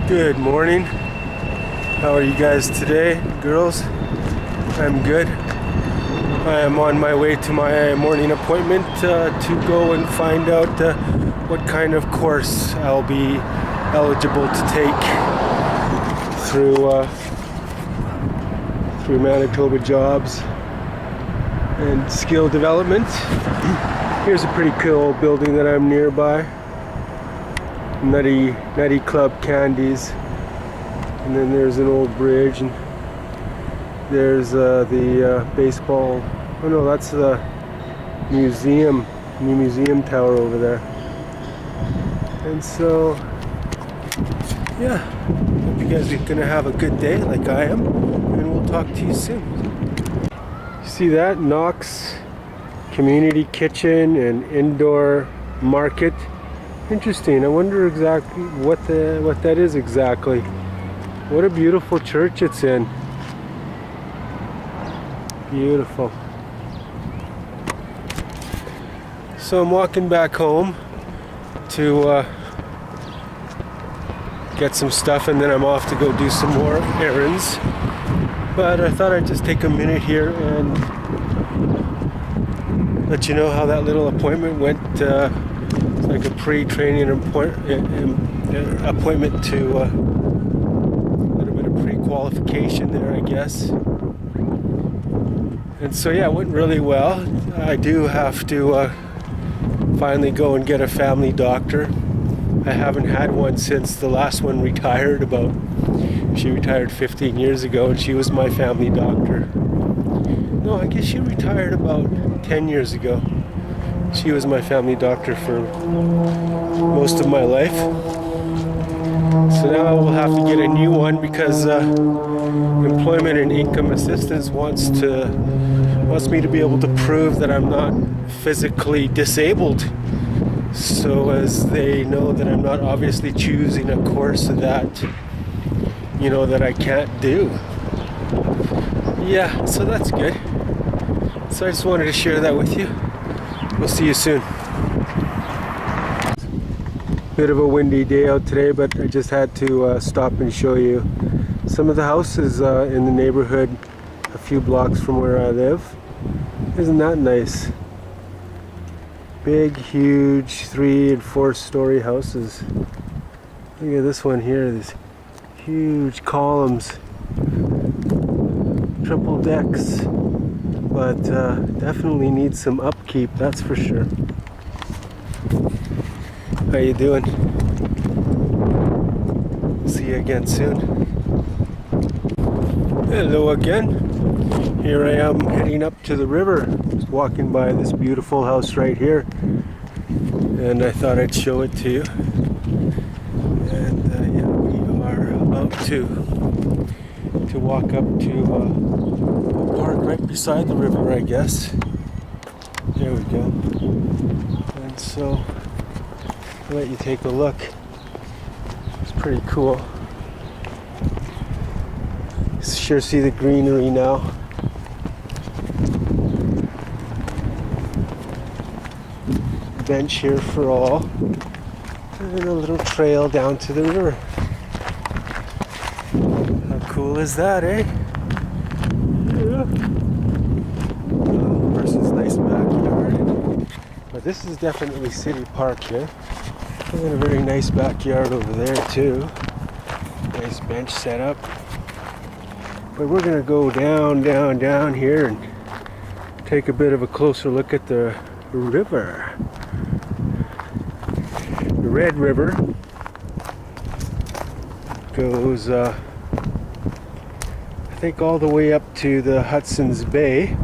Good morning. How are you guys today, girls? I'm good. I am on my way to my morning appointment to go and find out what kind of course I'll be eligible to take through Manitoba Jobs and Skill Development. Here's a pretty cool building that I'm nearby. Nutty Club Candies, and then there's an old bridge, and there's the baseball. Oh no, that's the museum, new museum tower over there. And so, yeah, hope you guys are gonna have a good day like I am, and we'll talk to you soon. See that? Knox Community Kitchen and Indoor Market. Interesting. I wonder exactly what that is exactly. What a beautiful church it's in. Beautiful. So I'm walking back home to get some stuff, and then I'm off to go do some more errands. But I thought I'd just take a minute here and let you know how that little appointment went. Like a pre-training appointment to a little bit of pre-qualification there, I guess. And so yeah, it went really well. I do have to finally go and get a family doctor. I haven't had one since the last one retired. She retired 15 years ago, and she was my family doctor. No, I guess she retired about 10 years ago. She was my family doctor for most of my life. So now I will have to get a new one because Employment and Income Assistance wants me to be able to prove that I'm not physically disabled, so as they know that I'm not obviously choosing a course that that I can't do. Yeah, so that's good. So I just wanted to share that with you. We'll see you soon. Bit of a windy day out today, but I just had to stop and show you some of the houses in the neighborhood a few blocks from where I live. Isn't that nice? Big, huge 3- and 4-story houses. Look at this one here, these huge columns, triple decks. But definitely needs some upkeep, that's for sure. How you doing? See you again soon. Hello again. Here I am heading up to the river. Just walking by this beautiful house right here, and I thought I'd show it to you. And yeah, we are about to walk up to park right beside the river, I guess. There we go. And so I'll let you take a look. It's pretty cool. Sure see the greenery now. Bench here for all. And a little trail down to the river. How cool is that, eh? Versus nice backyard. But this is definitely City Park here. And a very nice backyard over there too. Nice bench set up. But we're gonna go down here and take a bit of a closer look at the river. The Red River goes I think all the way up to the Hudson's Bay.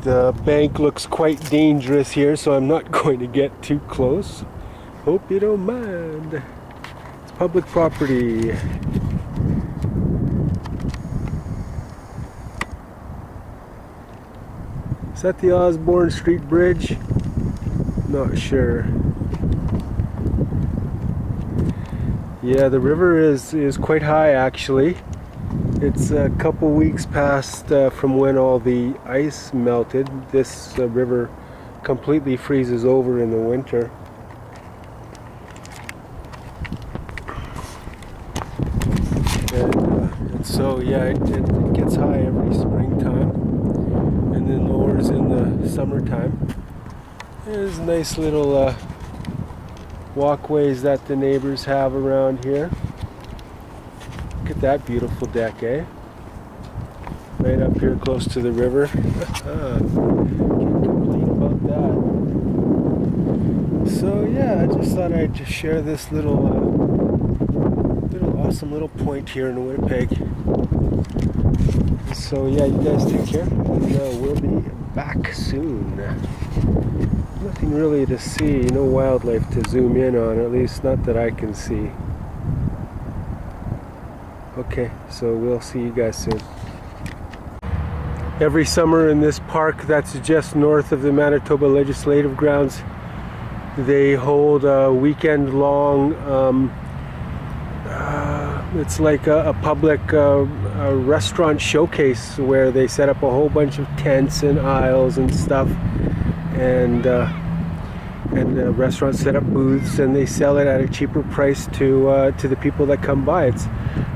The bank looks quite dangerous here, so I'm not going to get too close. Hope you don't mind. It's public property. Is that the Osborne Street Bridge? Not sure. Yeah, the river is quite high actually. It's a couple weeks past from when all the ice melted. This river completely freezes over in the winter. And so yeah, it gets high every springtime and then lowers in the summertime. There's nice little walkways that the neighbors have around here. Look at that beautiful deck, eh? Right up here close to the river. Can't complain about that. So yeah, I just thought I'd just share this little awesome little point here in Winnipeg. So yeah, you guys take care, and we'll be back soon. Nothing really to see, no wildlife to zoom in on, at least not that I can see. Okay, so we'll see you guys soon. Every summer in this park that's just north of the Manitoba Legislative Grounds, they hold a weekend-long, it's like a public restaurant showcase where they set up a whole bunch of tents and aisles and stuff, and the restaurants set up booths and they sell it at a cheaper price to the people that come by. It's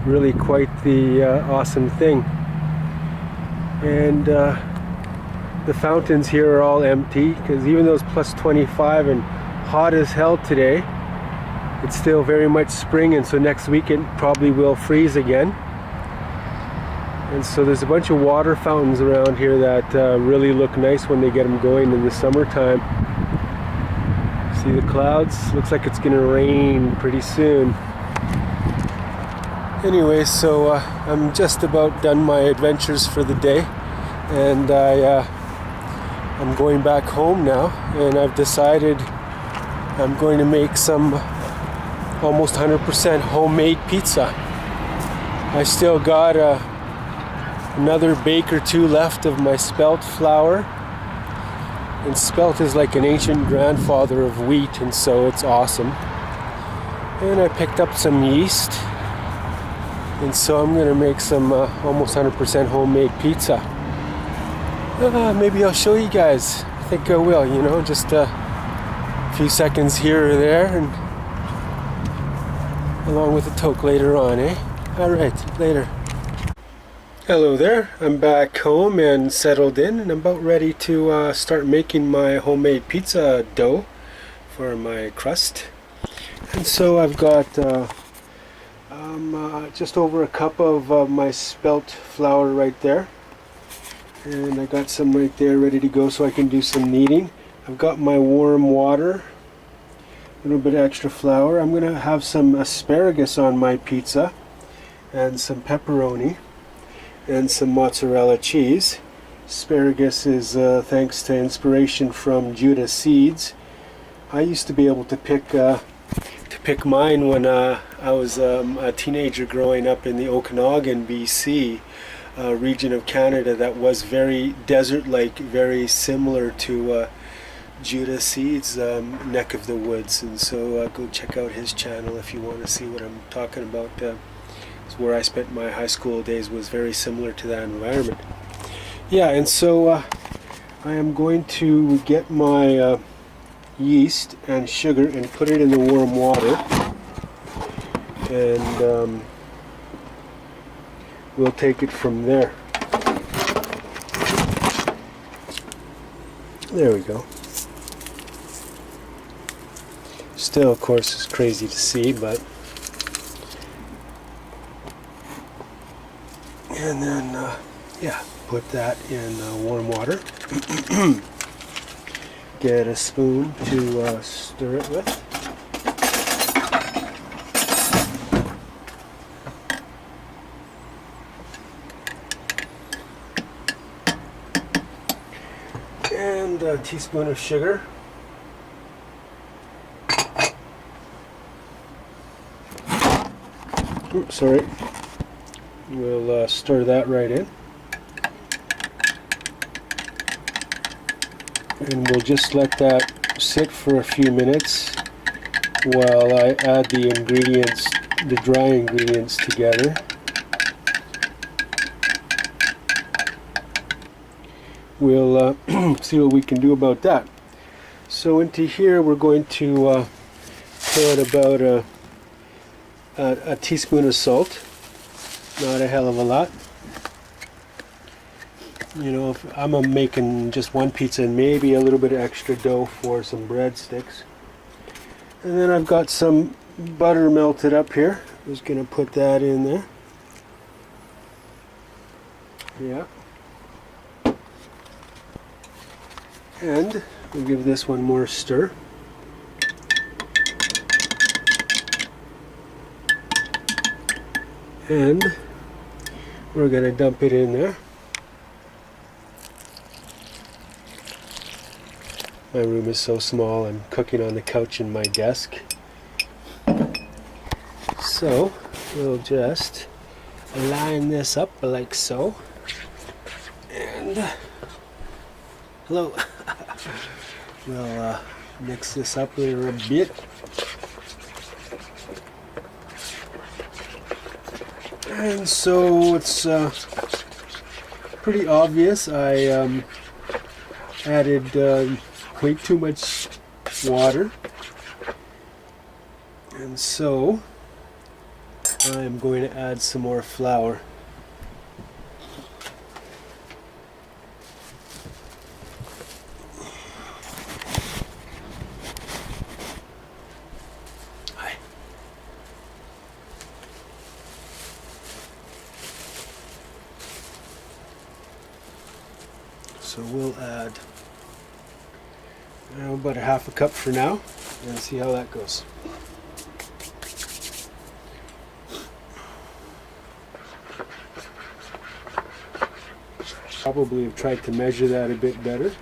really quite the awesome thing. And the fountains here are all empty because even though it's plus 25 and hot as hell today, it's still very much spring, and so next week it probably will freeze again. And so there's a bunch of water fountains around here that really look nice when they get them going in the summertime. See the clouds? Looks like it's gonna rain pretty soon. Anyway, so I'm just about done my adventures for the day, and I'm going back home now, and I've decided I'm going to make some almost 100% homemade pizza. I still got another bake or two left of my spelt flour, and spelt is like an ancient grandfather of wheat, and so it's awesome. And I picked up some yeast, and so I'm gonna make some almost 100% homemade pizza. Maybe I'll show you guys. I think I will, you know, just a few seconds here or there, and along with a toke later on, eh? Alright, later. Hello there, I'm back home and settled in, and I'm about ready to start making my homemade pizza dough for my crust. And so I've got just over a cup of my spelt flour right there, and I got some right there ready to go so I can do some kneading. I've got my warm water, a little bit extra flour. I'm gonna have some asparagus on my pizza, and some pepperoni, and some mozzarella cheese. Asparagus is thanks to inspiration from Judah seeds. I used to be able to pick mine when I was a teenager growing up in the Okanagan, BC region of Canada that was very desert-like, very similar to Judah Seeds' neck of the woods. And so go check out his channel if you want to see what I'm talking about. It's where I spent my high school days, was very similar to that environment. Yeah, and so I am going to get my yeast and sugar and put it in the warm water, and we'll take it from there. There we go. Still, of course, it's crazy to see, but and then yeah, put that in warm water. Get a spoon to stir it with. And a teaspoon of sugar. Oops, sorry. We'll stir that right in. And we'll just let that sit for a few minutes while I add the ingredients, the dry ingredients together. we'll see what we can do about that. So into here we're going to put about a teaspoon of salt. Not a hell of a lot. You know, if I'm making just one pizza and maybe a little bit of extra dough for some breadsticks. And then I've got some butter melted up here. I'm just going to put that in there. Yeah. And we'll give this one more stir. And we're going to dump it in there. My room is so small, I'm cooking on the couch in my desk. So we'll just line this up like so. And hello. We'll mix this up there a bit. And so it's pretty obvious I added way too much water, and so I'm going to add some more flour. So we'll add about a half a cup for now and see how that goes. Probably have tried to measure that a bit better.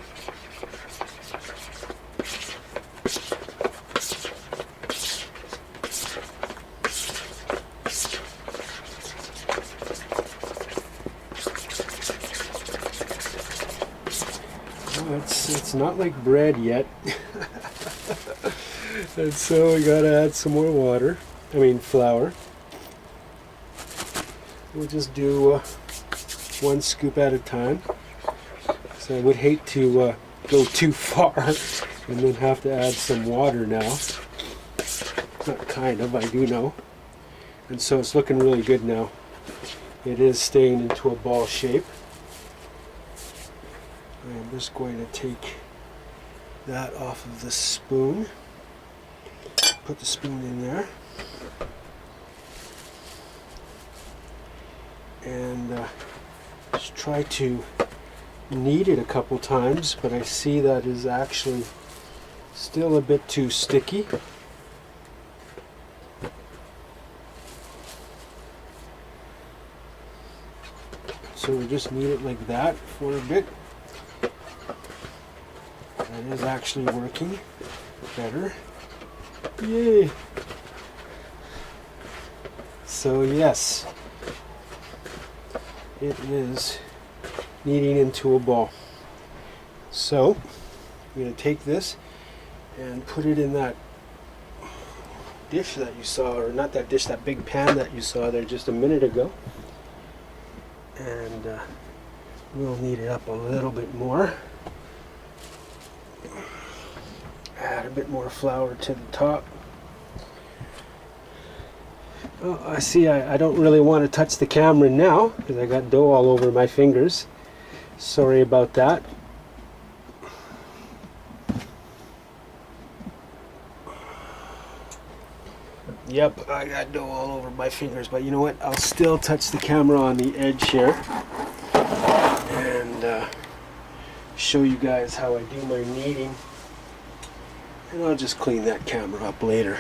It's not like bread yet. And so we gotta add some more water. I mean flour. We'll just do one scoop at a time. So I would hate to go too far and then have to add some water now. Not kind of, I do know. And so it's looking really good now. It is staying into a ball shape. I'm just going to take that off of the spoon. Put the spoon in there. And just try to knead it a couple times, but I see that is actually still a bit too sticky. So we just knead it like that for a bit. It is actually working better. Yay! So yes, it is kneading into a ball. So I'm going to take this and put it in that dish that you saw, or not that dish, that big pan that you saw there just a minute ago. And we'll knead it up a little bit more. Add a bit more flour to the top. Oh, I see I don't really want to touch the camera now because I got dough all over my fingers. Sorry about that. Yep, I got dough all over my fingers, but you know what? I'll still touch the camera on the edge here and show you guys how I do my kneading. And I'll just clean that camera up later.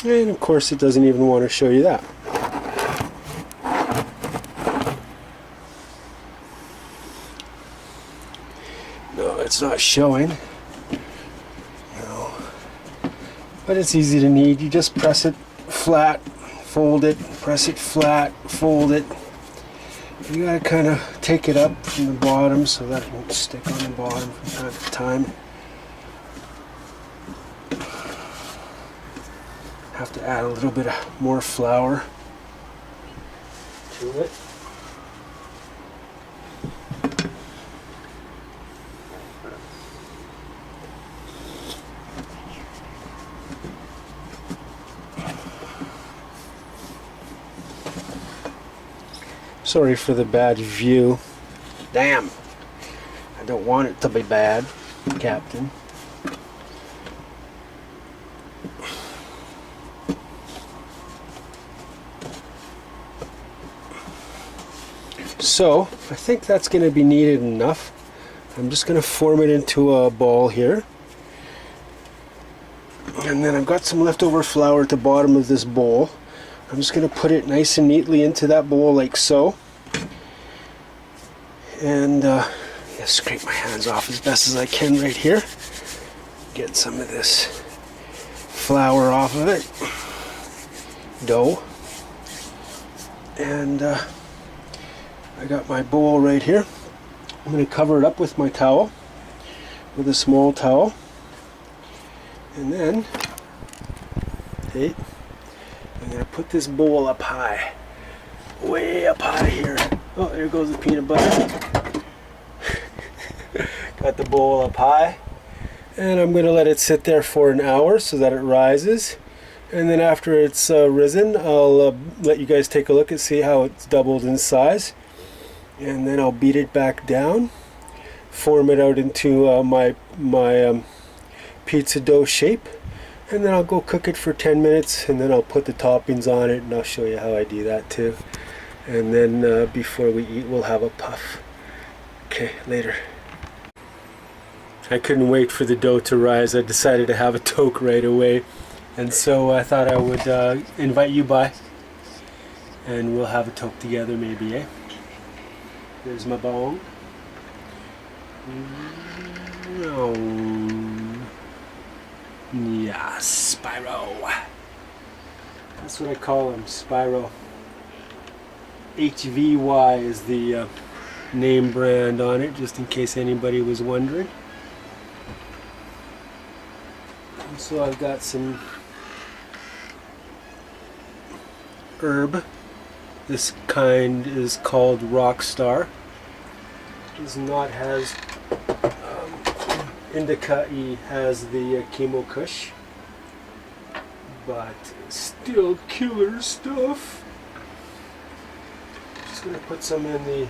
And of course it doesn't even want to show you that. No, it's not showing. No. But it's easy to knead. You just press it flat, fold it, press it flat, fold it. You gotta kind of take it up from the bottom so that it won't stick on the bottom from time to time. Have to add a little bit more flour. to it. Sorry for the bad view. Damn! I don't want it to be bad, Captain. So, I think that's going to be needed enough. I'm just going to form it into a ball here. And then I've got some leftover flour at the bottom of this bowl. I'm just going to put it nice and neatly into that bowl like so. And yeah, scrape my hands off as best as I can right here. Get some of this flour off of it. Dough. And I got my bowl right here. I'm going to cover it up with my towel, with a small towel. And then, hey, I'm going to put this bowl up high, way up high here. Oh, there goes the peanut butter. Got the bowl up high. And I'm going to let it sit there for an hour so that it rises. And then after it's risen, I'll let you guys take a look and see how it's doubled in size. And then I'll beat it back down, form it out into my pizza dough shape, and then I'll go cook it for 10 minutes, and then I'll put the toppings on it, and I'll show you how I do that too. And then before we eat, we'll have a puff. Okay, later. I couldn't wait for the dough to rise. I decided to have a toke right away, and so I thought I would invite you by, and we'll have a toke together maybe, eh? There's my bong. Yeah, Spyro. That's what I call him, Spyro. HVY is the name brand on it, just in case anybody was wondering. And so I've got some herb. This kind is called Rockstar. Does not has indica. He has the chemo kush, but still killer stuff. Just gonna put some in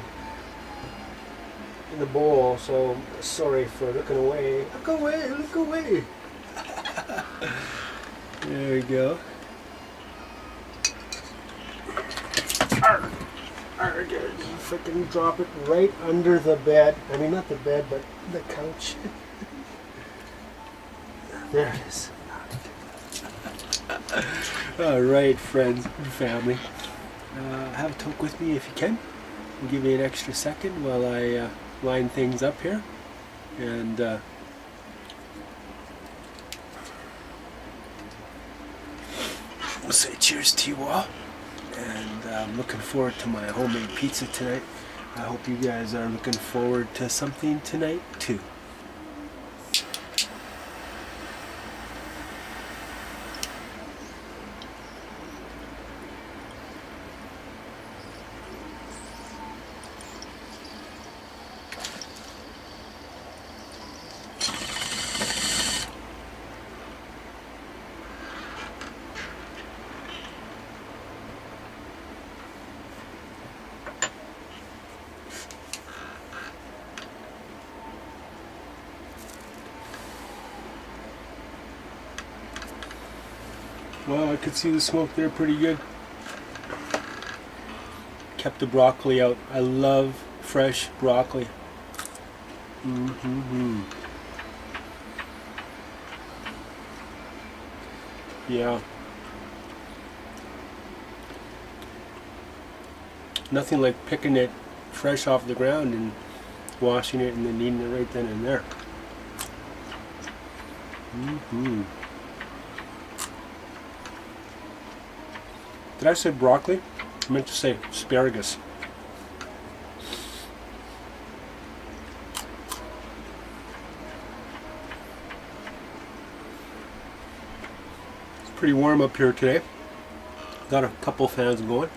the bowl. So sorry for looking away. Look away! Look away! There we go. Freaking drop it right under the bed. I mean, not the bed, but the couch. There it is. Alright, friends and family. Have a toke with me if you can. I'll give you an extra second while I line things up here. And we'll say cheers to you all. And I'm looking forward to my homemade pizza tonight. I hope you guys are looking forward to something tonight too. Well, I could see the smoke there pretty good. Kept the broccoli out. I love fresh broccoli. Yeah. Nothing like picking it fresh off the ground and washing it and then eating it right then and there. Did I say broccoli? I meant to say asparagus. It's pretty warm up here today. Got a couple fans going.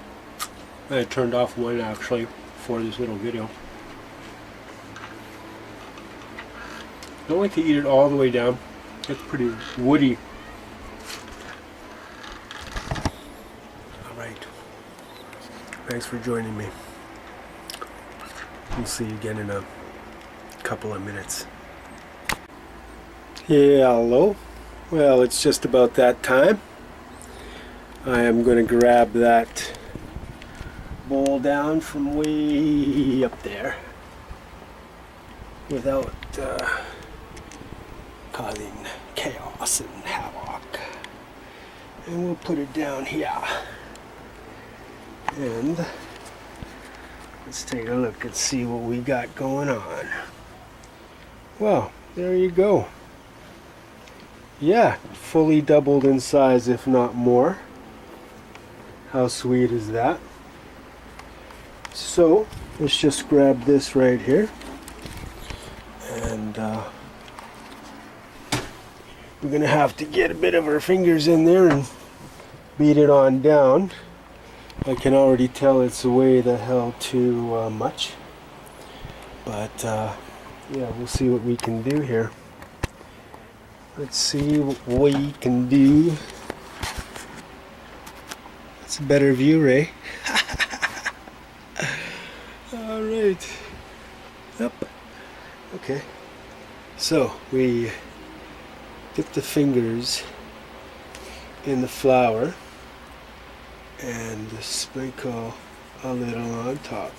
I turned off one actually for this little video. Don't like to eat it all the way down. It's pretty woody. Alright. Thanks for joining me. We'll see you again in a couple of minutes. Hello. Well, it's just about that time. I am going to grab that bowl down from way up there without causing chaos and havoc. And we'll put it down here. And let's take a look and see what we got going on. Well, there you go. Yeah, fully doubled in size, if not more. How sweet is that? So, let's just grab this right here. And we're going to have to get a bit of our fingers in there and beat it on down. I can already tell it's way the hell too much. But, yeah, we'll see what we can do here. Let's see what we can do. It's a better view, Ray. Alright. Yep. Okay. So, we dip the fingers in the flour and sprinkle a little on top.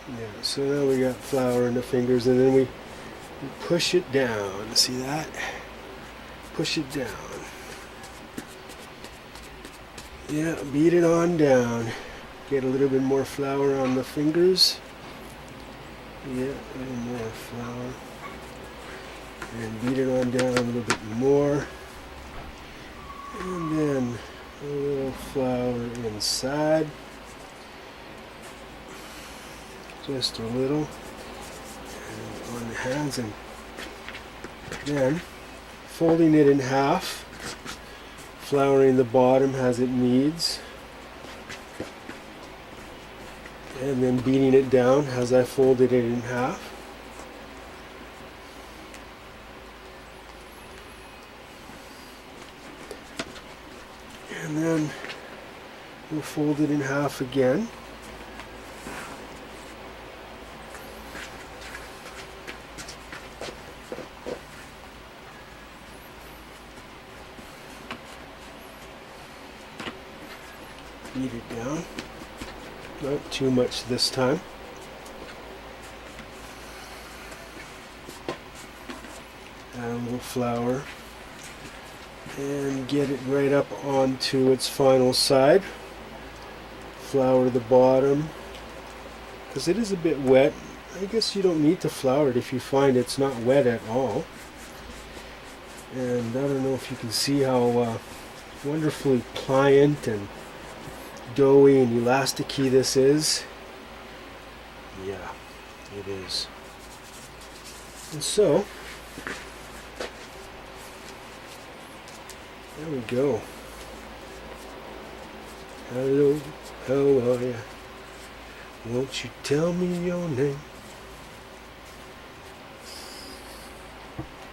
Yeah, so now we got flour in the fingers, and then we push it down. See that? Push it down. Yeah, beat it on down. Get a little bit more flour on the fingers. Yeah, a little more flour. And beat it on down a little bit more. And then a little flour inside. Just a little. And on the hands, and then folding it in half. Flouring the bottom as it needs, and then beating it down as I folded it in half. And then we'll fold it in half again. Beat it down. Not too much this time. Add a little flour and get it right up onto its final side. Flour the bottom because it is a bit wet. I guess you don't need to flour it if you find it's not wet at all. And I don't know if you can see how wonderfully pliant and doughy and elasticy this is. Yeah, it is. And so there we go. Hello, how are ya? Won't you tell me your name?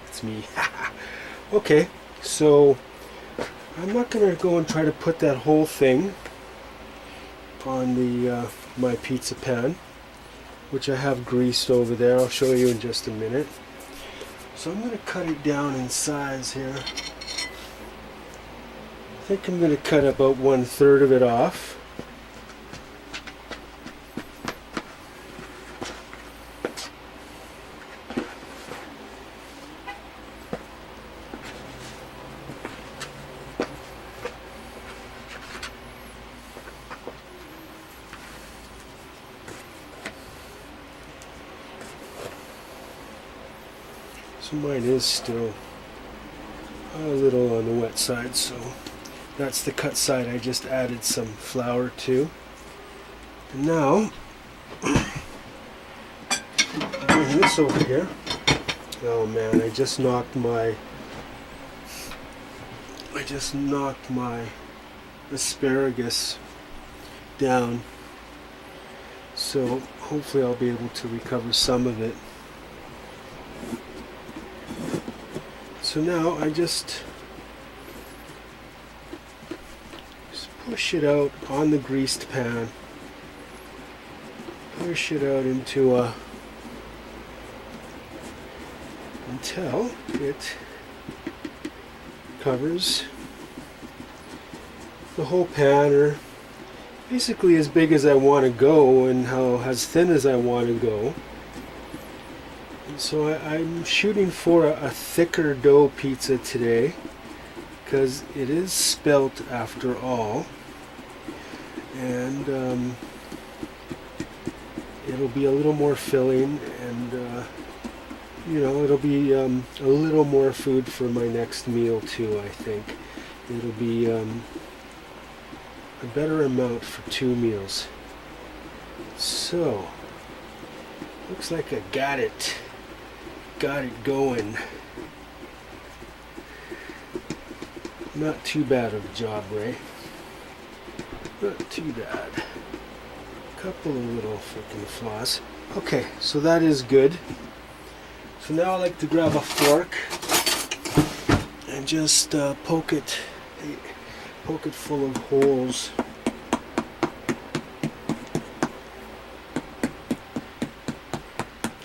It's me. Okay, so I'm not gonna go and try to put that whole thing on the my pizza pan, which I have greased over there. I'll show you in just a minute. So I'm going to cut it down in size here. I think I'm going to cut about 1/3 of it off. So mine is still a little on the wet side, so that's the cut side I just added some flour to. And now, bring this over here. Oh man, I just knocked my asparagus down, so hopefully I'll be able to recover some of it. So now I just push it out on the greased pan, push it out into until it covers the whole pan, or basically as big as I want to go and as thin as I want to go. And so I'm shooting for a thicker dough pizza today, because it is spelt after all, and it'll be a little more filling, and it'll be a little more food for my next meal too. I think it'll be a better amount for 2 meals. So looks like I got it going. Not too bad of a job, Ray. Not too bad. Couple of little freaking flaws. Okay, so that is good. So now I like to grab a fork and just poke it full of holes.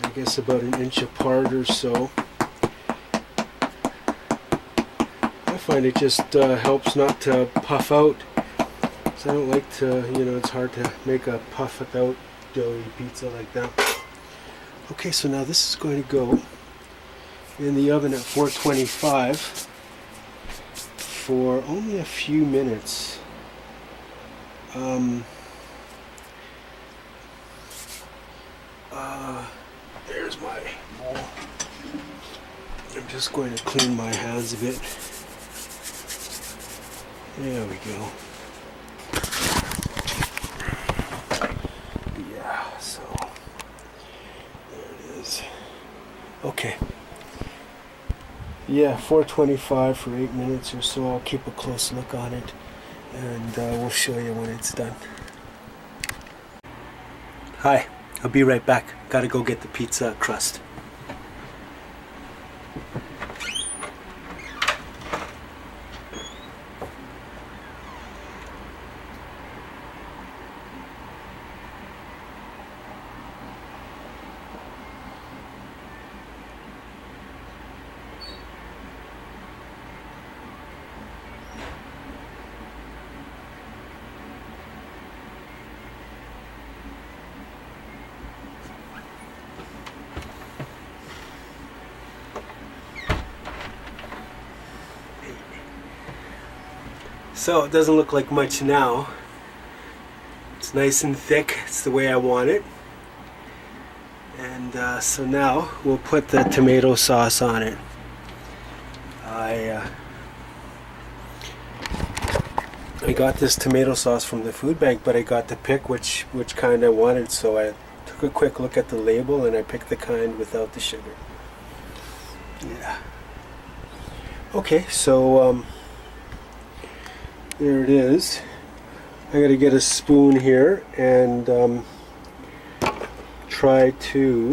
I guess about an inch apart or so. I find it just helps not to puff out. So I don't like to, it's hard to make a puff out doughy pizza like that. Okay, so now this is going to go in the oven at 425 for only a few minutes. There's my bowl. I'm just going to clean my hands a bit. There we go. Yeah, so there it is. Okay. Yeah, 425 for 8 minutes or so. I'll keep a close look on it, and we'll show you when it's done. Hi, I'll be right back. Gotta go get the pizza crust. So it doesn't look like much now. It's nice and thick. It's the way I want it. And so now we'll put the tomato sauce on it. I got this tomato sauce from the food bank, but I got to pick which kind I wanted. So I took a quick look at the label and I picked the kind without the sugar. Yeah. Okay, so there it is. I gotta get a spoon here and try to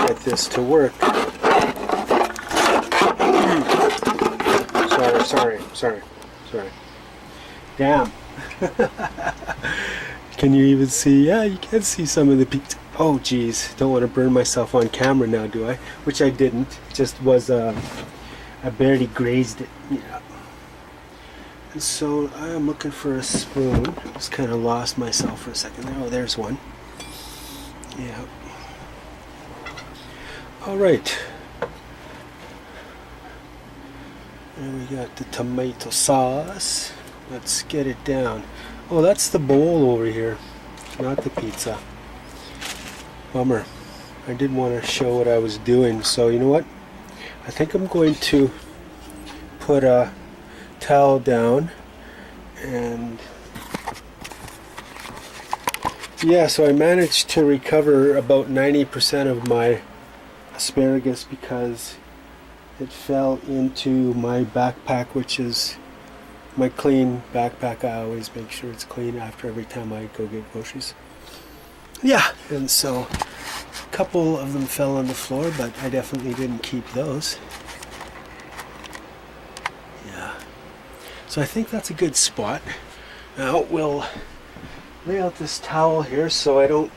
get this to work. Sorry. Damn. Can you even see? Yeah, you can see some of the pizza. Oh geez, don't want to burn myself on camera now, do I? Which I didn't. Just was I barely grazed it. Yeah. And so I am looking for a spoon. Just kind of lost myself for a second there. Oh, there's one. Yeah. All right. And we got the tomato sauce. Let's get it down. Oh, that's the bowl over here, not the pizza. Bummer. I did want to show what I was doing. So you know what? I think I'm going to put a towel down and yeah, so I managed to recover about 90% of my asparagus because it fell into my backpack, which is my clean backpack. I always make sure it's clean after every time I go get groceries. Yeah, and so a couple of them fell on the floor, but I definitely didn't keep those. Yeah. So I think that's a good spot. Now we'll lay out this towel here so I don't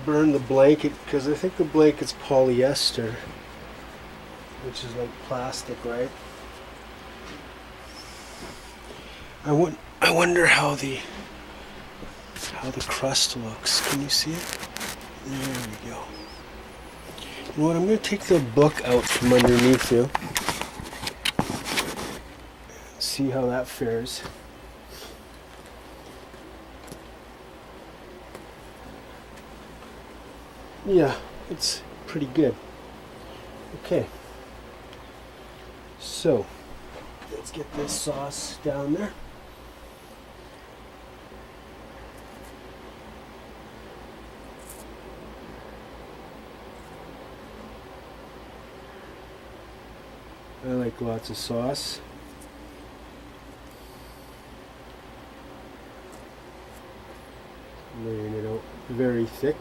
burn the blanket, because I think the blanket's polyester, which is like plastic, right? I wonder how the crust looks. Can you see it? There we go. You know what? I'm going to take the book out from underneath you. See how that fares. Yeah, it's pretty good. Okay. So, let's get this sauce down there. I like lots of sauce. Laying it out very thick.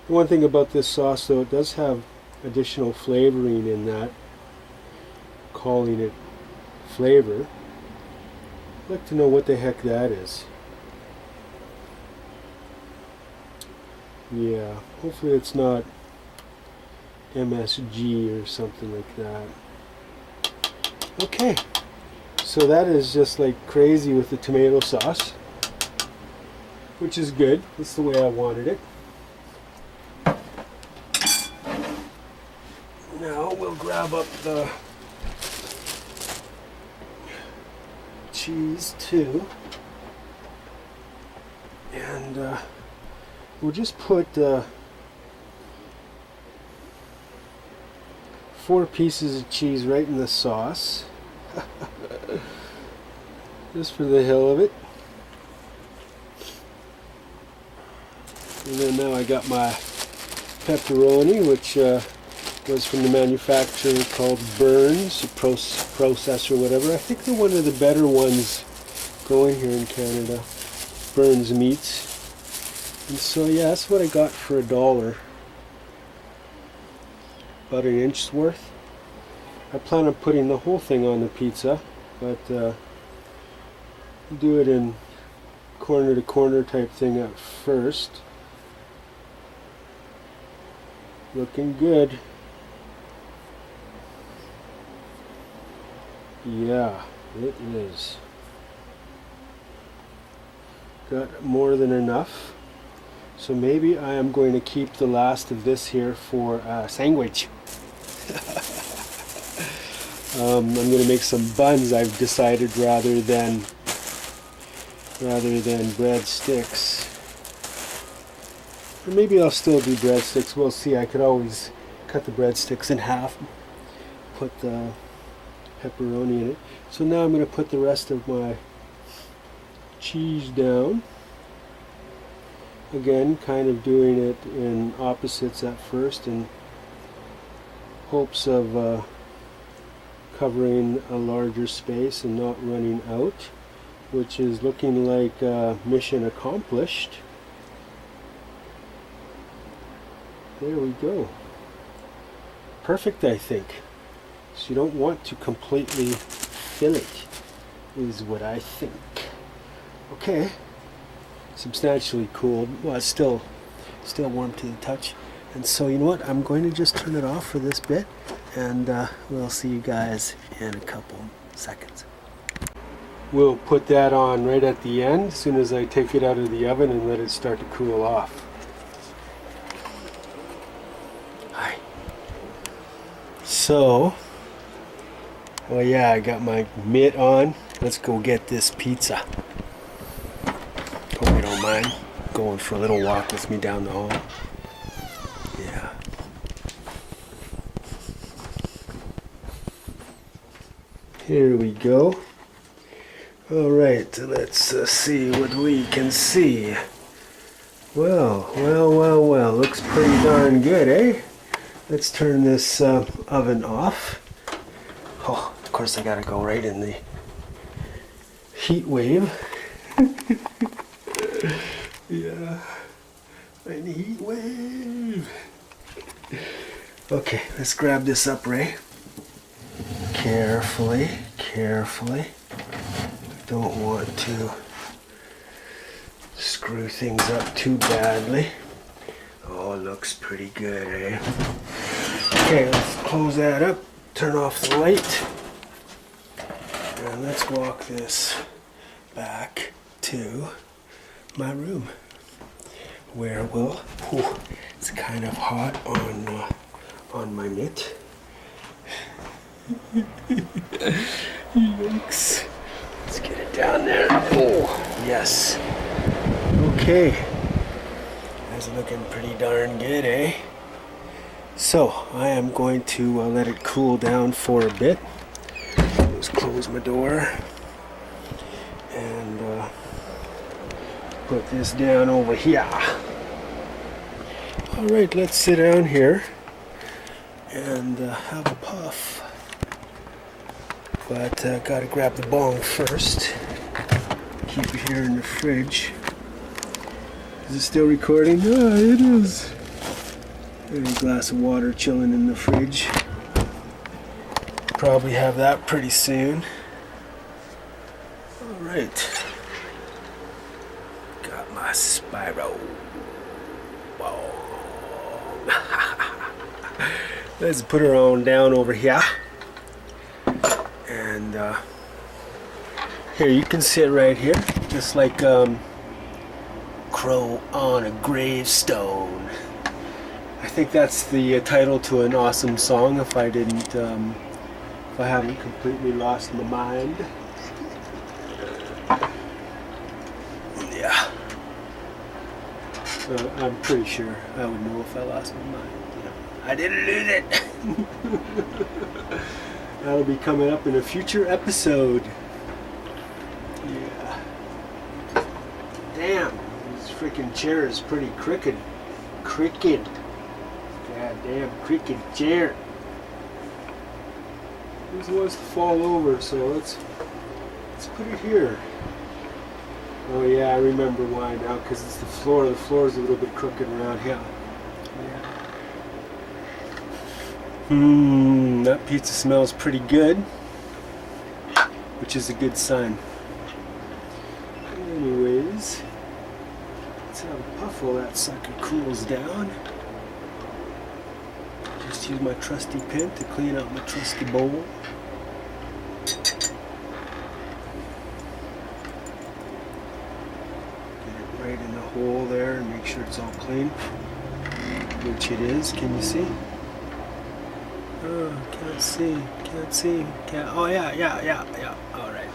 One thing about this sauce, though, it does have additional flavoring in that, calling it flavor. I'd like to know what the heck that is. Yeah, hopefully it's not MSG or something like that. Okay, so that is just like crazy with the tomato sauce, which is good. That's the way I wanted it. Now we'll grab up the cheese too, and we'll just put 4 pieces of cheese right in the sauce, just for the hell of it. And then now I got my pepperoni, which was from the manufacturer called Burns, process or whatever. I think they're one of the better ones going here in Canada, Burns Meats. And so yeah, that's what I got for $1. About an inch's worth. I plan on putting the whole thing on the pizza, but do it in corner to corner type thing at first. Looking good. Yeah, it is. Got more than enough. So maybe I am going to keep the last of this here for a sandwich. I'm going to make some buns, I've decided, rather than breadsticks. Or maybe I'll still do breadsticks. We'll see. I could always cut the breadsticks in half, put the pepperoni in it. So now I'm going to put the rest of my cheese down. Again, kind of doing it in opposites at first in hopes of covering a larger space and not running out, which is looking like mission accomplished. There we go. Perfect, I think. So you don't want to completely fill it, is what I think. Okay. Substantially cooled. Well, it's still warm to the touch. And so you know what? I'm going to just turn it off for this bit, and we'll see you guys in a couple seconds. We'll put that on right at the end as soon as I take it out of the oven and let it start to cool off. Hi. So, well, yeah, I got my mitt on. Let's go get this pizza. Hope you don't mind going for a little walk with me down the hall. Yeah. Here we go. All right, let's see what we can see. Well, looks pretty darn good, eh? Let's turn this oven off. Oh, of course I gotta go right in the heat wave. Yeah, in the heat wave. Okay, let's grab this up, Ray. Carefully. Don't want to screw things up too badly. Oh, it looks pretty good, eh? Okay, let's close that up, turn off the light, and let's walk this back to my room, where it's kind of hot on my mitt. Yikes. Let's get it down there. Oh, yes. Okay. That's looking pretty darn good, eh? So, I am going to let it cool down for a bit. Just close my door and put this down over here. Alright, let's sit down here and have a puff. But gotta grab the bong first. Keep it here in the fridge. Is it still recording? Ah, it is. There's a glass of water chilling in the fridge. Probably have that pretty soon. Alright. Got my Spyro. Let's put her on down over here. And here, you can sit right here, just like crow on a gravestone. I think that's the title to an awesome song, if I haven't completely lost my mind. Yeah. I'm pretty sure I would know if I lost my mind. I didn't lose it. That'll be coming up in a future episode. Yeah. Damn, this freaking chair is pretty crooked. Crooked. Goddamn crooked chair. This wants to fall over, so let's put it here. Oh yeah, I remember why now, because it's the floor. The floor is a little bit crooked around here. Yeah. That pizza smells pretty good, which is a good sign. Anyways, let's have a puff while that sucker cools down. Just use my trusty pen to clean out my trusty bowl. Get it right in the hole there and make sure it's all clean, which it is. Can you see? Oh, can't see. Oh, yeah. All right.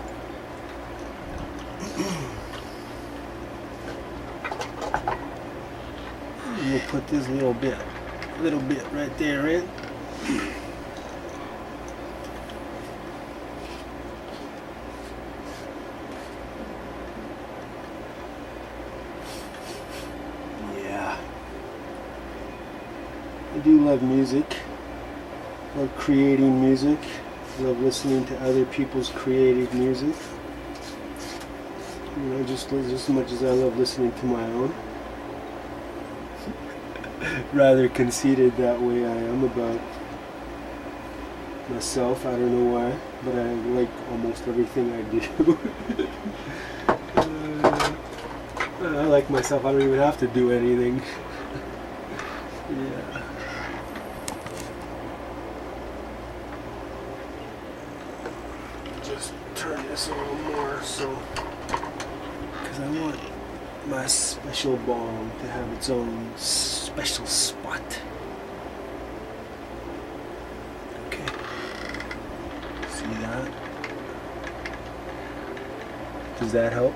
We'll put this little bit right there in. Yeah. I do love music. Love creating music. Love listening to other people's creative music. You know, just as much as I love listening to my own. Rather conceited that way I am about myself. I don't know why, but I like almost everything I do. I like myself. I don't even have to do anything. Yeah. Just turn this a little more so, because I want my special bong to have its own special spot. Okay. See that? Does that help?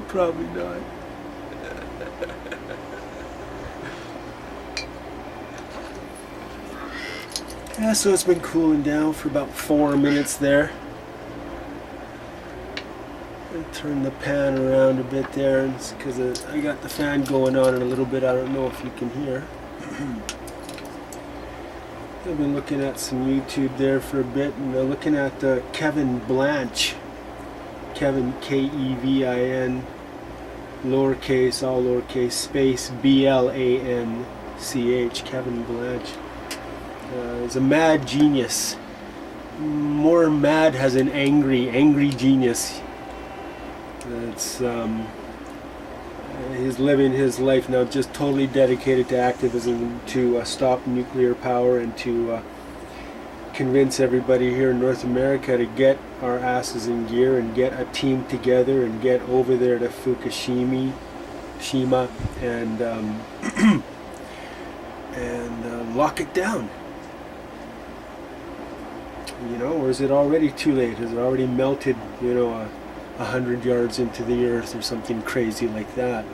Probably not. Yeah, so it's been cooling down for about 4 minutes there. Turn the pan around a bit there, because I got the fan going on a little bit. I don't know if you can hear. I've been looking at some YouTube there for a bit, and looking at Kevin Blanch. Kevin, Kevin, lowercase, all lowercase, space Blanch. Kevin Blanch. Is a mad genius. More mad has an angry genius. It's he's living his life now just totally dedicated to activism, to stop nuclear power, and to convince everybody here in North America to get our asses in gear and get a team together and get over there to Fukushima and lock it down. You know, or is it already too late? Has it already melted, 100 yards into the earth or something crazy like that?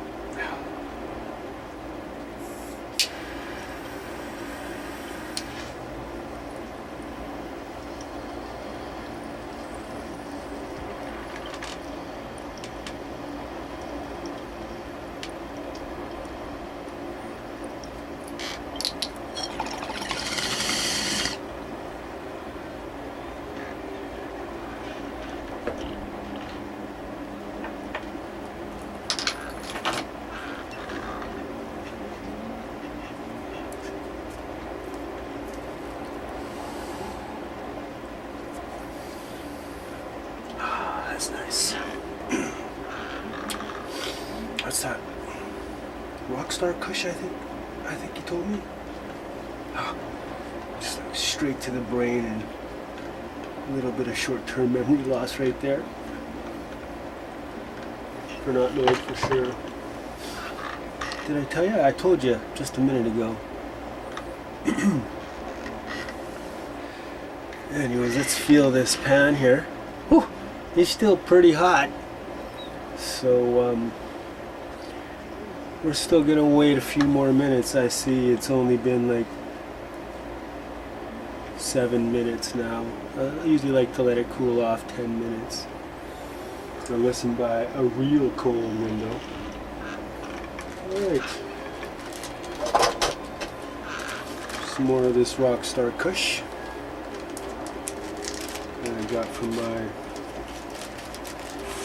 That's nice. What's that? Rockstar Kush, I think you told me. Just like straight to the brain, and a little bit of short-term memory loss right there. For not knowing for sure. Did I tell you? I told you just a minute ago. Anyways, let's feel this pan here. Whew, it's still pretty hot. So, we're still gonna wait a few more minutes. I see it's only been like 7 minutes now. I usually like to let it cool off 10 minutes. So listen by a real cold window. Alright. Some more of this Rockstar Kush that I got from my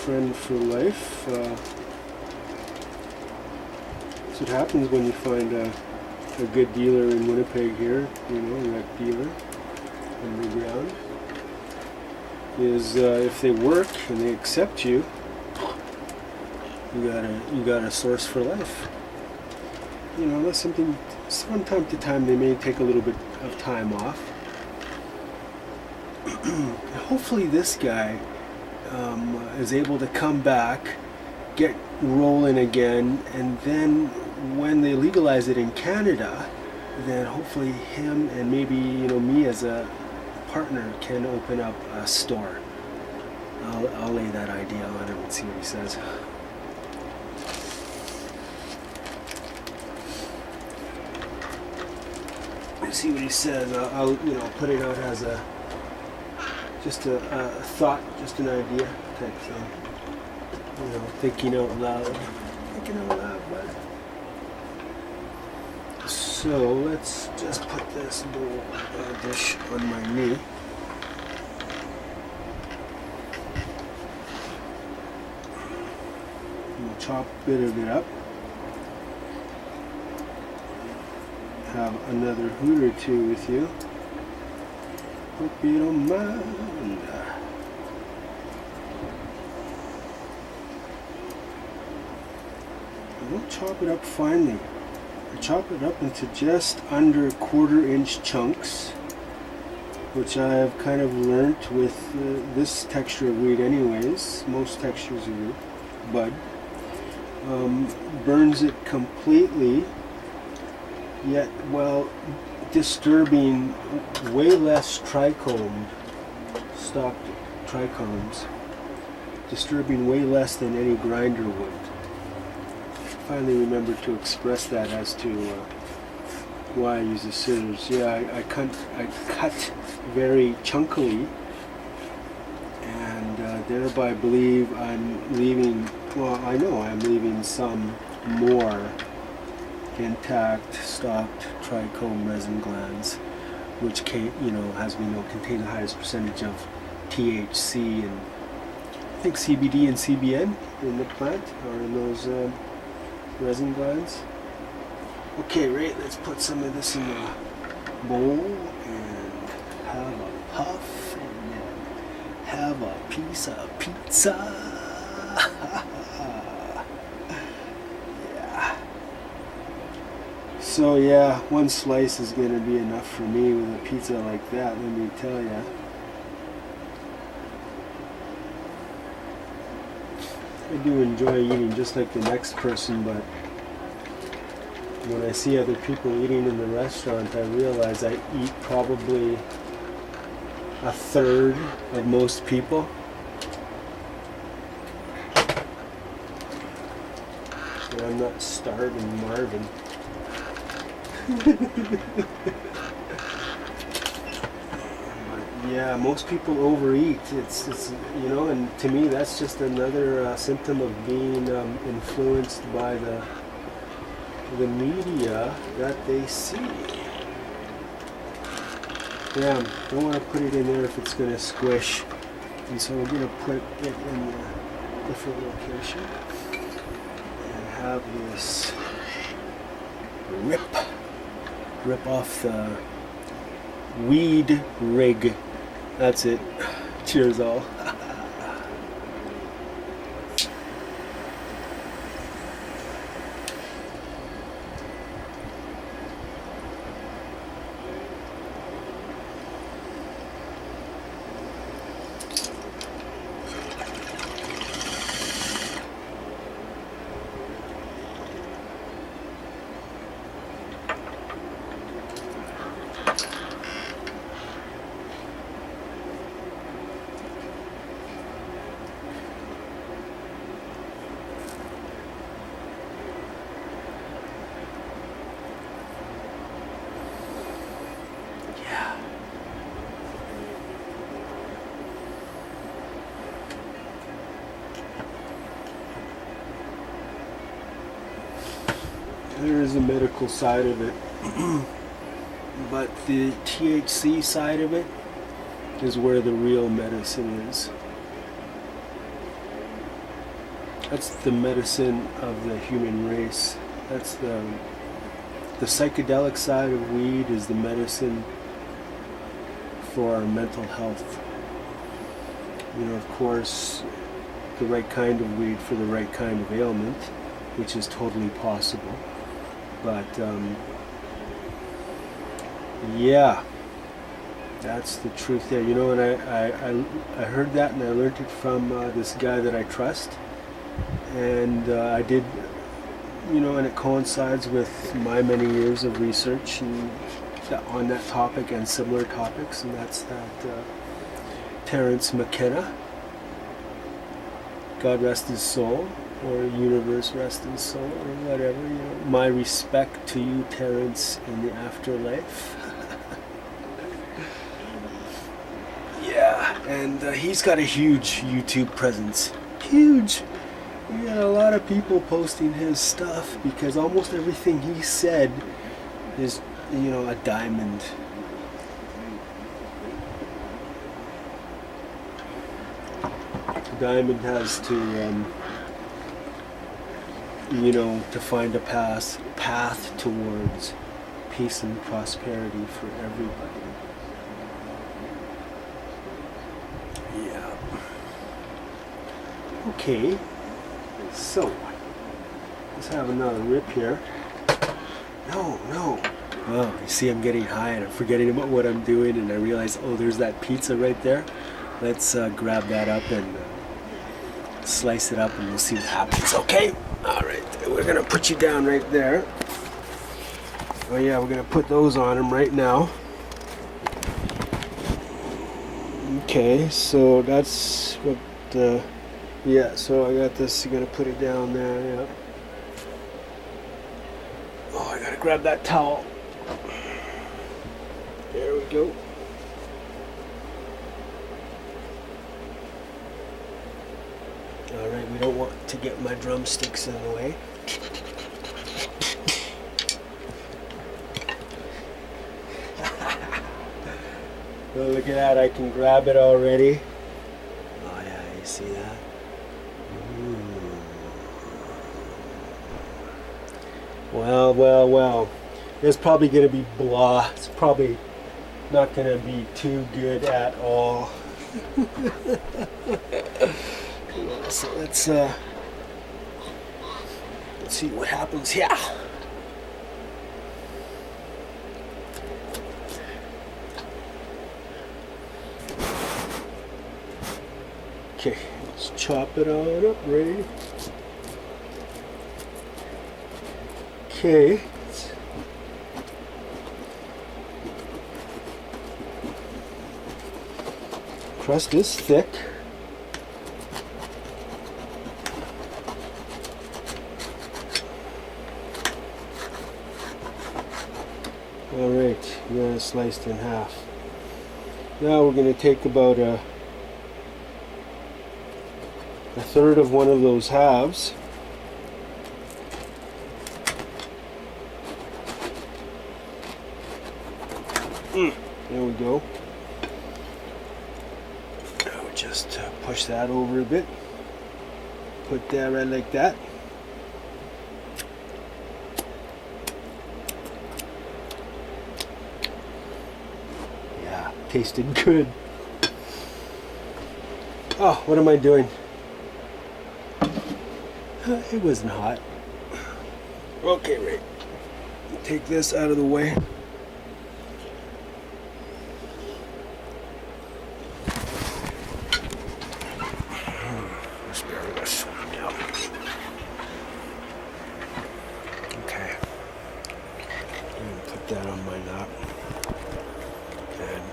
friend for life. That's what happens when you find a good dealer in Winnipeg here, a rec dealer underground. Is if they work and they accept you, you got a source for life. Unless from time to time they may take a little bit of time off. Hopefully this guy is able to come back, get rolling again, and then when they legalize it in Canada, then hopefully him and maybe me as a partner can open up a store. I'll lay that idea on him and see what he says. See what he says. I'll put it out as just a thought, just an idea type thing. Thinking out loud. Bud. So let's just put this little dish on my knee. We'll chop a bit of it up. Have another hoot or two with you. Hope you don't mind. We'll chop it up finely. I chop it up into just under 1/4 inch chunks, which I've kind of learnt with this texture of weed anyways. Most textures of bud. Burns it completely, yet while disturbing way less trichomed, stalked trichomes, disturbing way less than any grinder would. Finally remembered to express that as to why I use the scissors. Yeah, I cut very chunkily, and thereby believe I'm leaving, well, I know I'm leaving some more intact, stocked trichome resin glands, which as we know, contain the highest percentage of THC and I think CBD and CBN in the plant, or in those resin glands. Okay, right, let's put some of this in a bowl and have a puff and then have a piece of pizza. Yeah. So yeah, one slice is going to be enough for me with a pizza like that, let me tell ya. I do enjoy eating just like the next person, but when I see other people eating in the restaurant, I realize I eat probably a third of most people. And I'm not starving Marvin. Yeah, most people overeat. It's and to me that's just another symptom of being influenced by the media that they see. Yeah, don't want to put it in there if it's going to squish, and so we're going to put it in a different location and have this rip off the weed rig. That's it. Cheers all. There is a medical side of it, but the THC side of it is where the real medicine is. That's the medicine of the human race. That's the psychedelic side of weed is the medicine for our mental health. Of course, the right kind of weed for the right kind of ailment, which is totally possible. But yeah, that's the truth there. And I heard that, and I learned it from this guy that I trust, and I did, and it coincides with my many years of research on that topic and similar topics, and that's that Terence McKenna, God rest his soul, or universe rest his soul, or whatever. My respect to you, Terence, in the afterlife. Yeah, and he's got a huge YouTube presence. Huge. We got a lot of people posting his stuff because almost everything he said is, a diamond. A diamond has to to find a path towards peace and prosperity for everybody. Yeah. Okay, so let's have another rip here. No. Oh, you see I'm getting high and I'm forgetting about what I'm doing, and I realize, there's that pizza right there. Let's grab that up and slice it up, and we'll see what happens. Okay? Alright, we're going to put you down right there. Oh yeah, we're going to put those on him right now. Okay, so that's what so I got this. You're going to put it down there, yeah. Oh, I got to grab that towel. There we go. Alright, we don't want to get my drumsticks in the way. Oh, look at that, I can grab it already. Oh yeah, you see that? Ooh. Well. It's probably going to be blah. It's probably not going to be too good at all. So let's see what happens here. Okay, let's chop it on up, Ray. Okay. Crust is thick. Alright, we got it sliced in half. Now we're going to take about a third of one of those halves. There we go. Now just push that over a bit. Put that right like that. Yeah, tasted good. Oh, what am I doing? It wasn't hot. Okay, Ray. Take this out of the way. Asparagus. Yeah. Okay. I'm gonna put that on my knot. And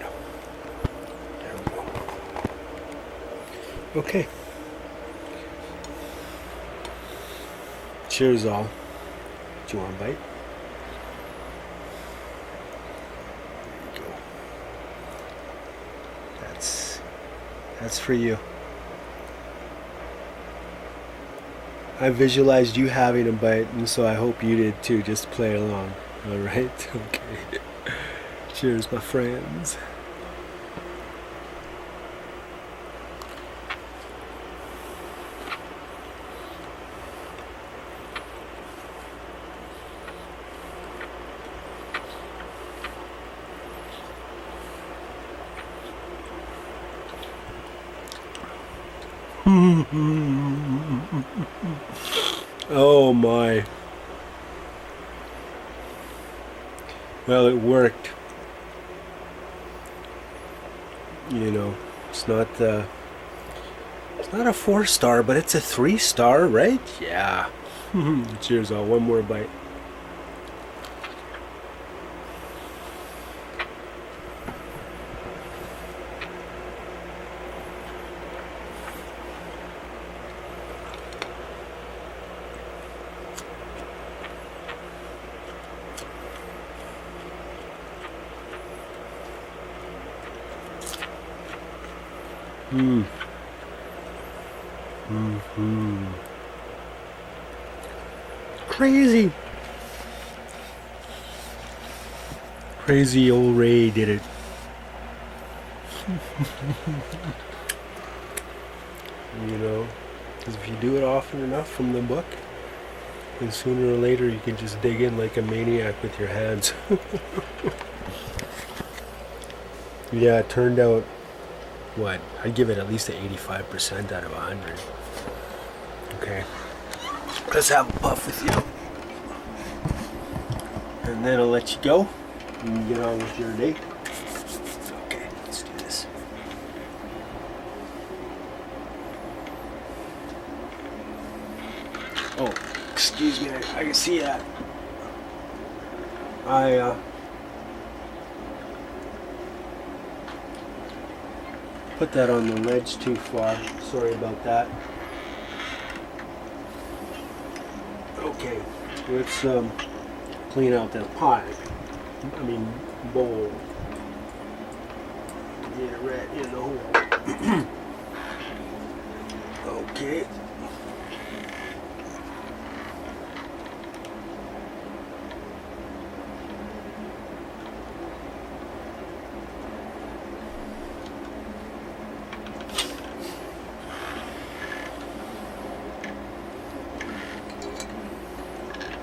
there we go. Okay. Cheers all. Do you want a bite? There you go. That's for you. I visualized you having a bite, and so I hope you did too. Just play along. Alright? Okay. Cheers, my friends. Oh my. Well, it worked. You know, it's not a 4-star, but it's a 3-star, right? Yeah. Cheers all. One more bite. Crazy. Crazy old Ray did it. You know, because if you do it often enough from the book, then sooner or later you can just dig in like a maniac with your hands. Yeah, it turned out, what? I'd give it at least an 85% out of 100. Okay. Let's have a puff with you. And then I'll let you go. You can get on with your day. Okay, let's do this. Oh, excuse me, I can see that. I put that on the ledge too far. Sorry about that. Okay, let's clean out that pipe. Bowl. Get it right in the hole. Okay,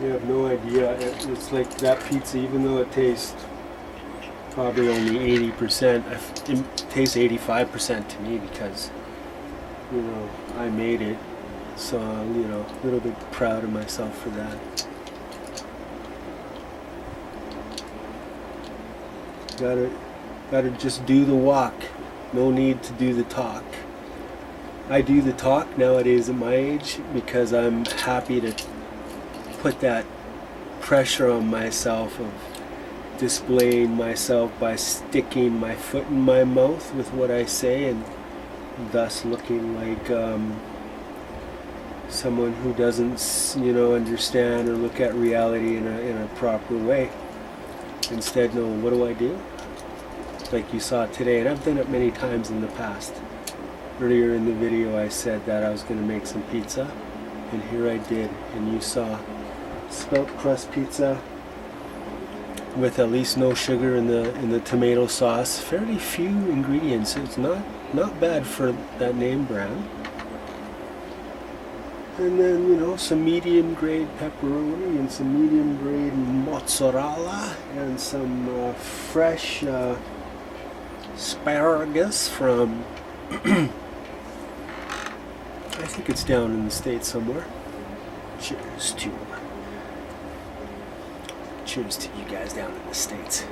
You have no idea. It's like that pizza, even though it tastes probably only 80%, it tastes 85% to me because, you know, I made it. So, you know, a little bit proud of myself for that. Gotta just do the walk. No need to do the talk. I do the talk nowadays at my age because I'm happy to put that pressure on myself of displaying myself by sticking my foot in my mouth with what I say and thus looking like someone who doesn't, you know, understand or look at reality in a proper way. Instead, no, what do? Like you saw today, and I've done it many times in the past. Earlier in the video I said that I was going to make some pizza, and here I did, and you saw spelt crust pizza with at least no sugar in the tomato sauce. Fairly few ingredients. It's not bad for that name brand. And then, you know, some medium grade pepperoni and some medium grade mozzarella and some fresh asparagus from I think it's down in the States somewhere. Cheers to you guys down in the States.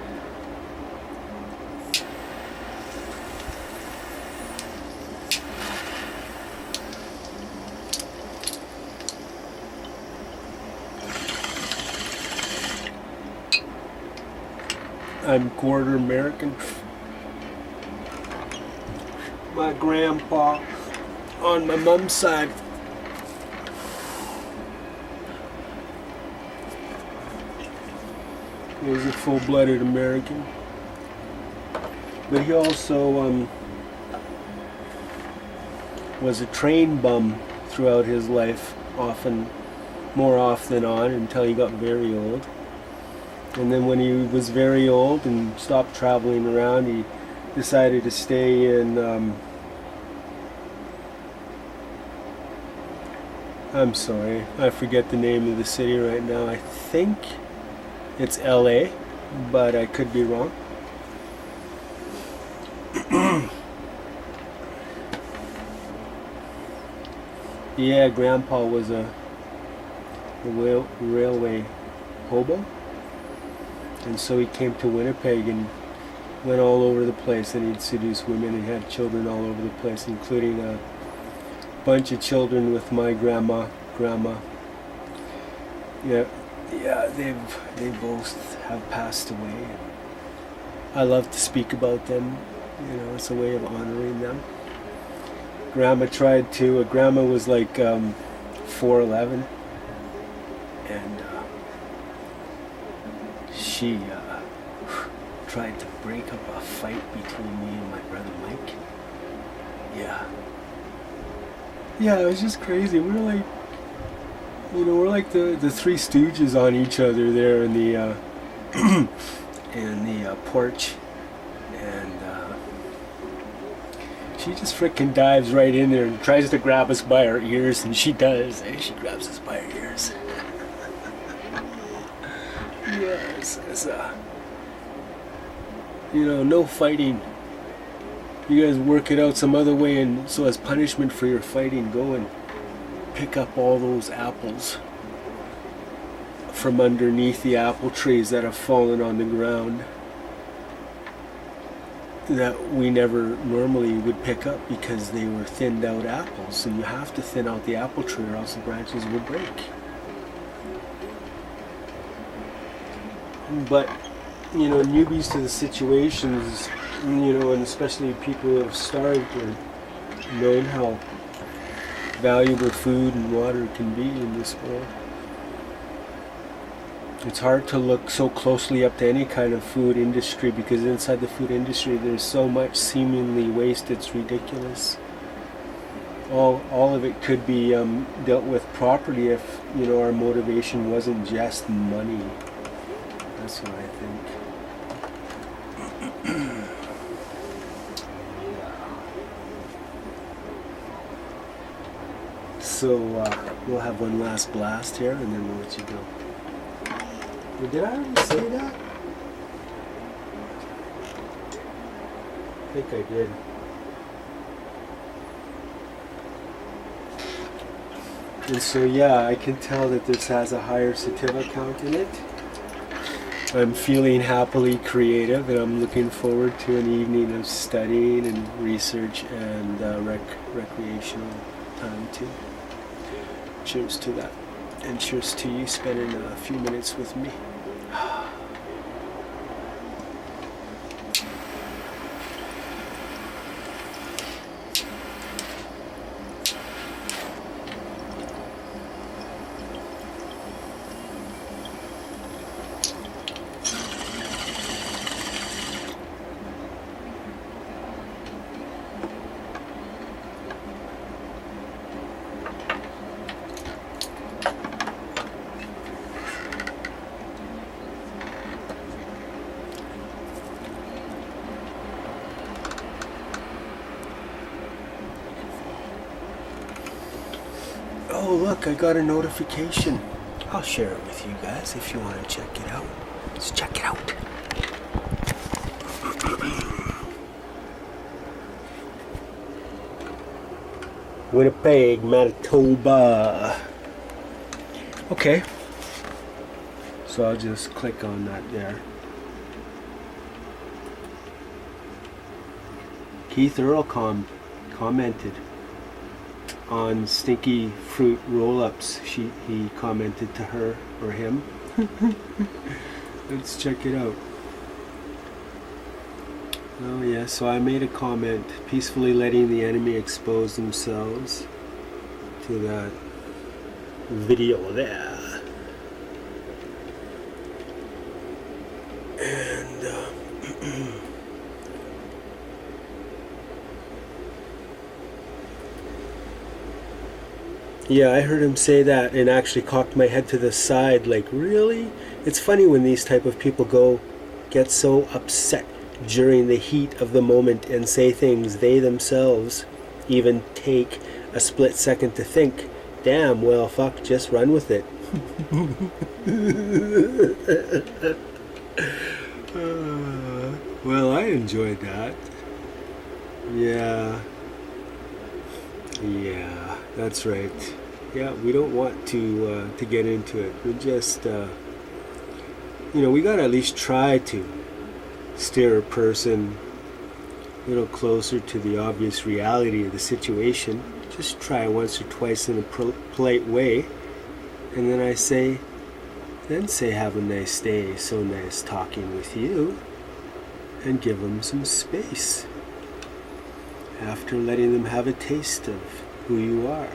I'm quarter American. My grandpa on my mom's side was a full-blooded American, but he also was a train bum throughout his life, more off than on, until he got very old. And then when he was very old and stopped traveling around, he decided to stay in, I'm sorry, I forget the name of the city right now. I think it's LA, but I could be wrong. Yeah, Grandpa was a railway hobo. And so he came to Winnipeg and went all over the place, and he'd seduce women and had children all over the place, including a bunch of children with my grandma. Yeah, they both have passed away. I love to speak about them. You know, it's a way of honoring them. Grandma was like 4'11", and she tried to break up a fight between me and my brother Mike. Yeah, it was just crazy. We were like, you know, we're like the Three Stooges on each other there in the porch, and she just frickin' dives right in there and tries to grab us by our ears, and she does. She grabs us by our ears. Yes, you know, no fighting. You guys work it out some other way, and so as punishment for your fighting, go and pick up all those apples from underneath the apple trees that have fallen on the ground that we never normally would pick up because they were thinned out apples, and you have to thin out the apple tree or else the branches will break. But, you know, newbies to the situations, you know, and especially people who have starved or known how valuable food and water can be in this world. It's hard to look so closely up to any kind of food industry because inside the food industry there's so much seemingly waste, it's ridiculous. All of it could be dealt with properly if, you know, our motivation wasn't just money. That's what I think. So we'll have one last blast here and then we'll let you go. Did I already say that? I think I did. And so yeah, I can tell that this has a higher sativa count in it. I'm feeling happily creative, and I'm looking forward to an evening of studying and research and recreational time too. Cheers to that. And cheers to you spending a few minutes with me. Oh look, I got a notification. I'll share it with you guys if you want to check it out. Let's check it out. Winnipeg, Manitoba. Okay. So I'll just click on that there. Keith Earl commented on Stinky Fruit Roll-Ups. He commented to her or him. Let's check it out. Oh yeah, so I made a comment, peacefully letting the enemy expose themselves, to that video there. And yeah, I heard him say that and actually cocked my head to the side like, really? It's funny when these type of people get so upset during the heat of the moment and say things they themselves even take a split second to think. Damn, well, fuck, just run with it. Well, I enjoyed that. Yeah, that's right. Yeah, we don't want to get into it. We just, we gotta at least try to steer a person a little closer to the obvious reality of the situation. Just try once or twice in a polite way, and then say, have a nice day, so nice talking with you, and give them some space after letting them have a taste of who you are.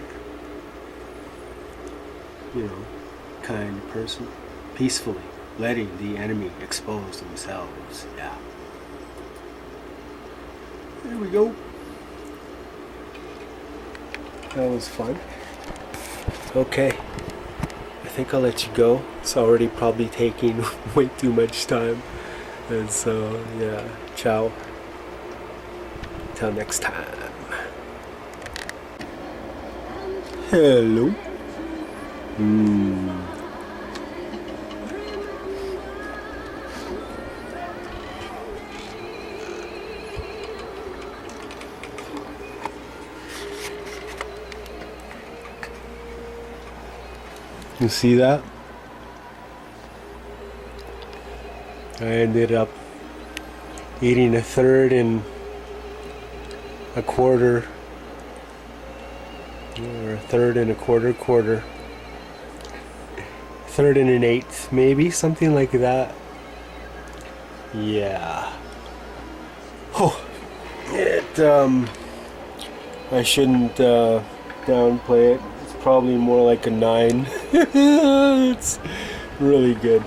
Kind person, peacefully letting the enemy expose themselves. Yeah. There we go. That was fun. Okay. I think I'll let you go. It's already probably taking way too much time. And so, yeah. Ciao. Till next time. Hello. You see that? I ended up eating a third and a quarter, or a third and a quarter, third and an eighth, maybe, something like that. Yeah. Oh, I shouldn't downplay it. It's probably more like a 9. It's really good.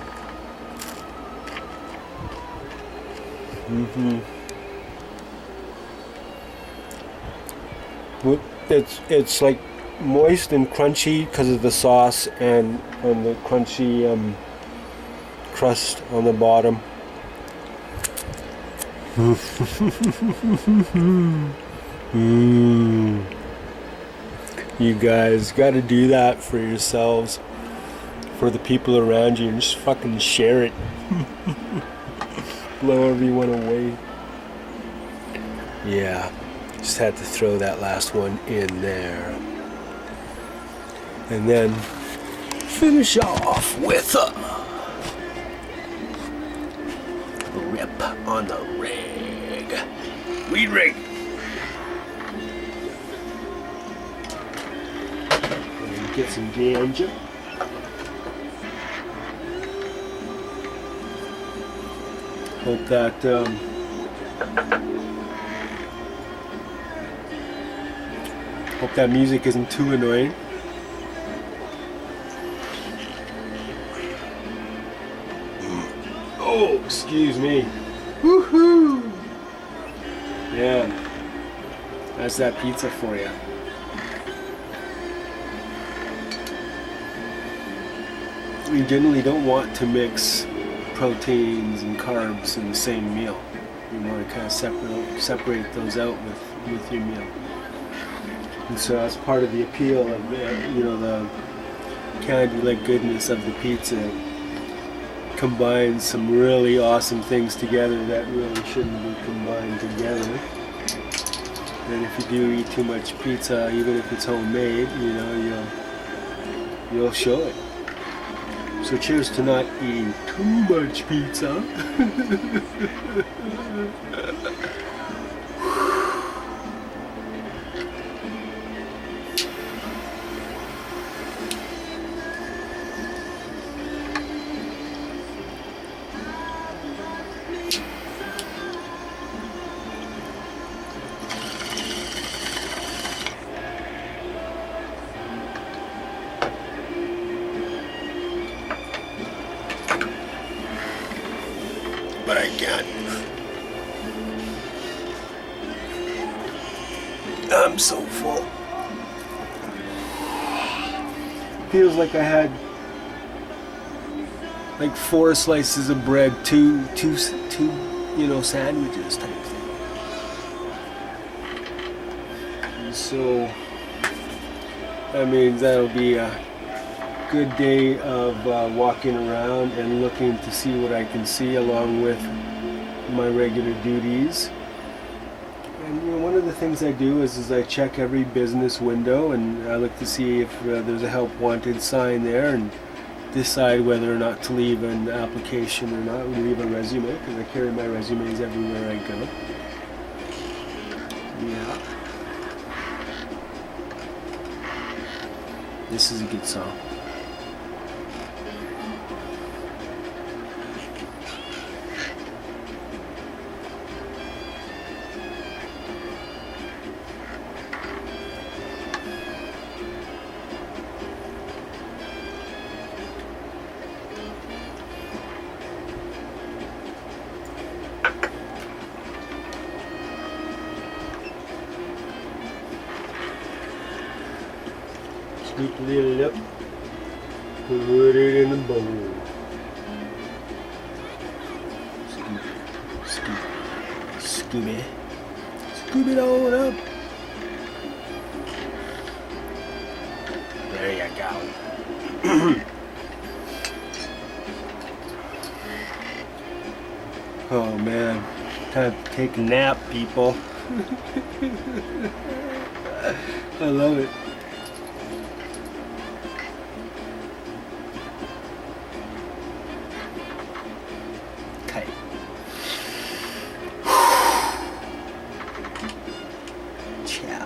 It's like moist and crunchy because of the sauce and the crunchy crust on the bottom. You guys got to do that for yourselves. for the people around you and just fucking share it. Blow everyone away. Yeah, just had to throw that last one in there. And then finish off with a rip on the rig. Weed rig. And get some ganja. Hope that music isn't too annoying. Oh, excuse me. Woohoo! Yeah, that's that pizza for you. We generally don't want to mix proteins and carbs in the same meal. You want to kind of separate those out with your meal. And so that's part of the appeal of the candy-like goodness of the pizza. It combines some really awesome things together that really shouldn't be combined together. And if you do eat too much pizza, even if it's homemade, you'll show it. So cheers to not eating too much pizza. But I can't. I'm so full. Feels like I had like 4 slices of bread, two sandwiches type thing. And so that means that'll be a good day of walking around and looking to see what I can see along with my regular duties. And one of the things I do is I check every business window and I look to see if there's a help wanted sign there and decide whether or not to leave an application or not, leave a resume, because I carry my resumes everywhere I go. Yeah. This is a good song. Scoop a little up, put it in the bowl. Scoop it. Scoop it all up. There you go. Oh man, time to take a nap, people. I love it. Okay. Ciao.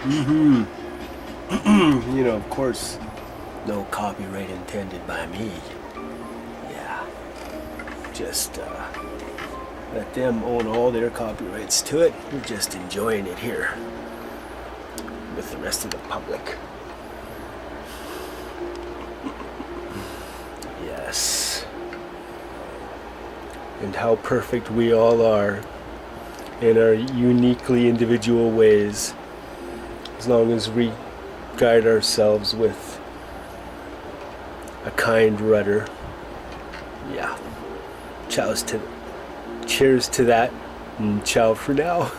You know, of course, no copyright intended by me. Yeah. Just let them own all their copyrights to it. We're just enjoying it here with the rest of the public. Yes. And how perfect we all are in our uniquely individual ways, as long as we guide ourselves with a kind rudder. Yeah. Cheers to that, and ciao for now.